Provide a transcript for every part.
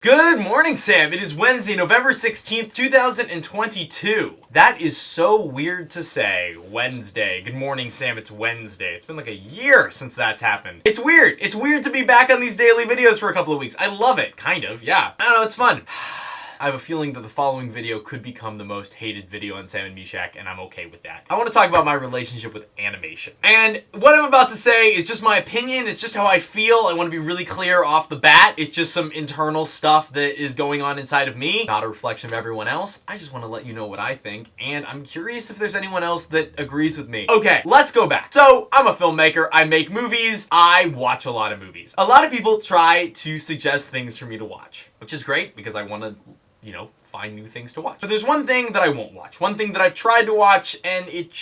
Good morning, Sam. It is Wednesday, November 16th, 2022. That is so weird to say. Wednesday. Good morning, Sam. It's Wednesday. It's been like a year since that's happened. It's weird. It's weird to be back on these daily videos for a couple of weeks. I love it. Kind of. Yeah. I don't know. It's fun. I have a feeling that the following video could become the most hated video on Sam and Meshach, and I'm okay with that. I want to talk about my relationship with animation. And what I'm about to say is just my opinion. It's just how I feel. I want to be really clear off the bat. It's just some internal stuff that is going on inside of me, not a reflection of everyone else. I just want to let you know what I think, and I'm curious if there's anyone else that agrees with me. Okay, let's go back. So, I'm a filmmaker. I make movies. I watch a lot of movies. A lot of people try to suggest things for me to watch, which is great because I want to find new things to watch. But there's one thing that I won't watch. One thing that I've tried to watch and it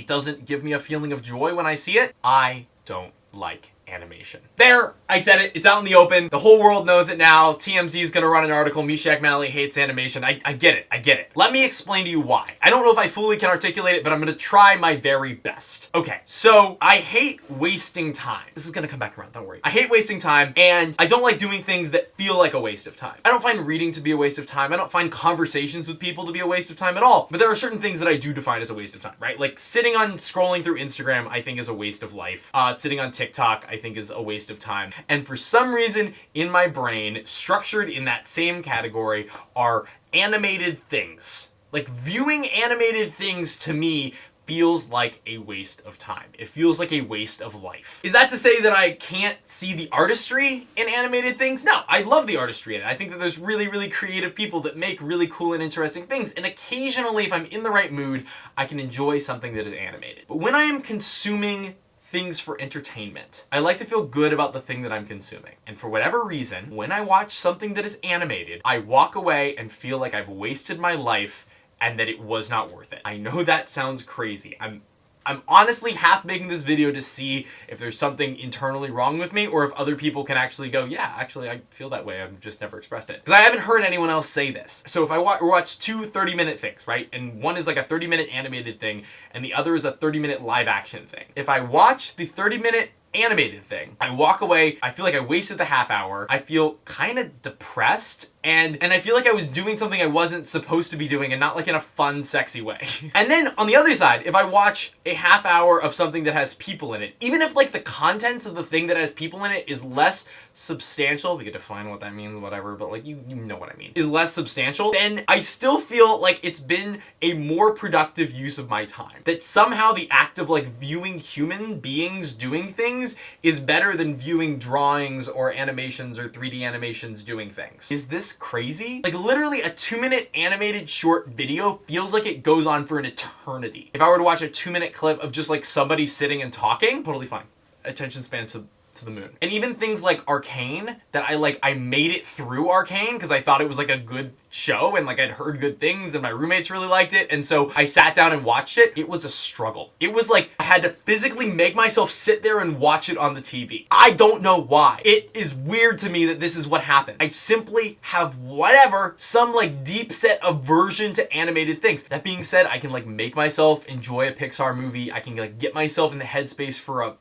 doesn't give me a feeling of joy when I see it. I don't like animation. There, I said it. It's out in the open. The whole world knows it now. TMZ is gonna run an article. Meshach Malley hates animation. I get it. I get it. Let me explain to you why. I don't know if I fully can articulate it, but I'm gonna try my very best. Okay, so I hate wasting time. This is gonna come back around, don't worry. I hate wasting time, and I don't like doing things that feel like a waste of time. I don't find reading to be a waste of time. I don't find conversations with people to be a waste of time at all. But there are certain things that I do define as a waste of time, right? Like sitting on scrolling through Instagram, I think is a waste of life. Sitting on TikTok, I think is a waste of time. And for some reason in my brain, structured in that same category are animated things. Like viewing animated things to me feels like a waste of time. It feels like a waste of life. Is that to say that I can't see the artistry in animated things? No, I love the artistry in it. I think that there's really, really creative people that make really cool and interesting things. And occasionally, if I'm in the right mood, I can enjoy something that is animated. But when I am consuming things for entertainment, I like to feel good about the thing that I'm consuming. And for whatever reason, when I watch something that is animated, I walk away and feel like I've wasted my life and that it was not worth it. I know that sounds crazy. I'm honestly half making this video to see if there's something internally wrong with me or if other people can actually go, yeah, actually I feel that way. I've just never expressed it. Because I haven't heard anyone else say this. So if I watch two 30-minute things, right? And one is like a 30-minute animated thing and the other is a 30-minute live action thing. If I watch the 30-minute animated thing, I walk away, I feel like I wasted the half hour, I feel kind of depressed, and I feel like I was doing something I wasn't supposed to be doing and not like in a fun, sexy way. And then on the other side, if I watch a half hour of something that has people in it, even if like the contents of the thing that has people in it is less substantial, we could define what that means, whatever, but like you know what I mean, is less substantial, then I still feel like it's been a more productive use of my time. That somehow the act of like viewing human beings doing things is better than viewing drawings or animations or 3D animations doing things. Is this crazy? Like literally a 2-minute animated short video feels like it goes on for an eternity. If I were to watch a 2-minute clip of just like somebody sitting and talking, totally fine. Attention span to the moon. And even things like Arcane, that I made it through Arcane because I thought it was like a good show and like I'd heard good things and my roommates really liked it, and so I sat down and watched it. It was a struggle. It was like I had to physically make myself sit there and watch it on the TV. I don't know why. It is weird to me that this is what happened. I simply have some like deep set aversion to animated things. That being said, I can like make myself enjoy a Pixar movie. I can like get myself in the headspace for a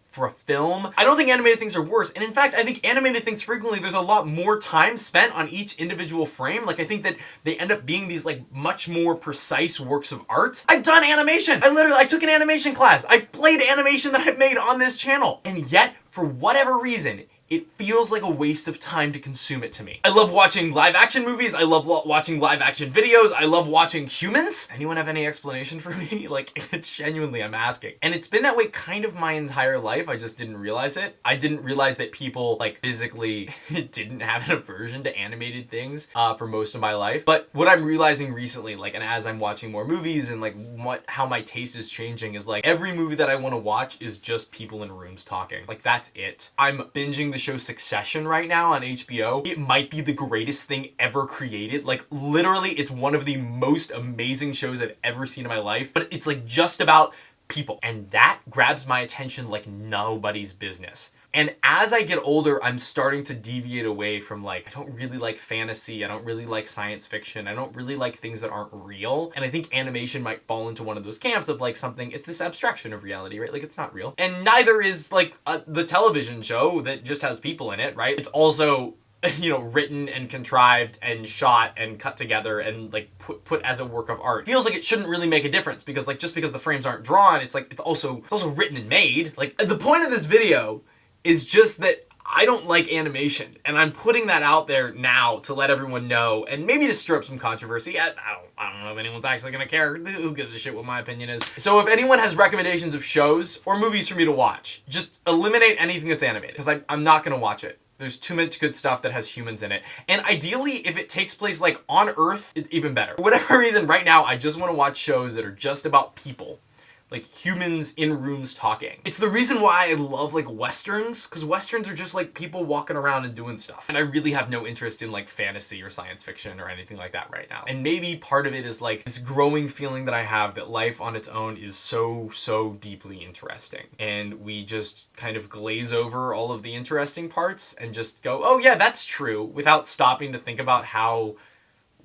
film. I don't think animated things are worse. And in fact, I think animated things frequently, there's a lot more time spent on each individual frame. Like I think that they end up being these like much more precise works of art. I've done animation. I took an animation class. I played animation that I've made on this channel. And yet, for whatever reason, it feels like a waste of time to consume it to me. I love watching live action movies. I love watching live action videos. I love watching humans. Anyone have any explanation for me? Like, it's genuinely, I'm asking. And it's been that way kind of my entire life. I just didn't realize it. I didn't realize that people like physically didn't have an aversion to animated things for most of my life. But what I'm realizing recently, like, and as I'm watching more movies and like how my taste is changing is like every movie that I want to watch is just people in rooms talking. Like, that's it. I'm binging the show Succession right now on HBO. It might be the greatest thing ever created. Like literally, it's one of the most amazing shows I've ever seen in my life, but it's like just about people. And that grabs my attention like nobody's business. And as I get older, I'm starting to deviate away from like, I don't really like fantasy. I don't really like science fiction. I don't really like things that aren't real. And I think animation might fall into one of those camps of like something, it's this abstraction of reality, right? Like it's not real. And neither is like the television show that just has people in it, right? It's also you know, written and contrived and shot and cut together and like put as a work of art. It feels like it shouldn't really make a difference because like just because the frames aren't drawn, it's like it's also written and made. Like the point of this video is just that I don't like animation, and I'm putting that out there now to let everyone know, and maybe to stir up some controversy. I don't know if anyone's actually gonna care. Who gives a shit what my opinion is? So if anyone has recommendations of shows or movies for me to watch, just eliminate anything that's animated, because I'm not gonna watch it. There's too much good stuff that has humans in it. And ideally, if it takes place like on Earth, it's even better. For whatever reason, right now, I just want to watch shows that are just about people. Like humans in rooms talking. It's the reason why I love like Westerns, because Westerns are just like people walking around and doing stuff. And I really have no interest in like fantasy or science fiction or anything like that right now. And maybe part of it is like this growing feeling that I have that life on its own is so deeply interesting. And we just kind of glaze over all of the interesting parts and just go, oh yeah, that's true, without stopping to think about how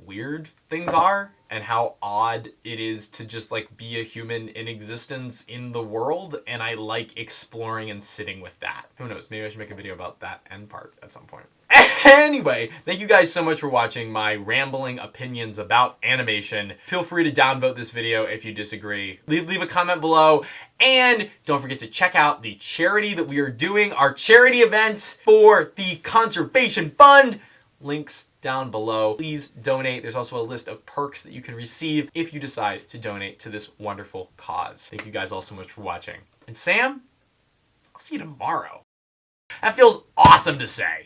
weird things are and how odd it is to just like be a human in existence in the world. And I like exploring and sitting with that. Who knows, maybe I should make a video about that end part at some point. Anyway, thank you guys so much for watching my rambling opinions about animation. Feel free to downvote this video if you disagree. Leave a comment below, and don't forget to check out the charity that we are doing, our charity event for the Conservation Fund. Links down below. Please donate. There's also a list of perks that you can receive if you decide to donate to this wonderful cause. Thank you guys all so much for watching. And Sam, I'll see you tomorrow. That feels awesome to say.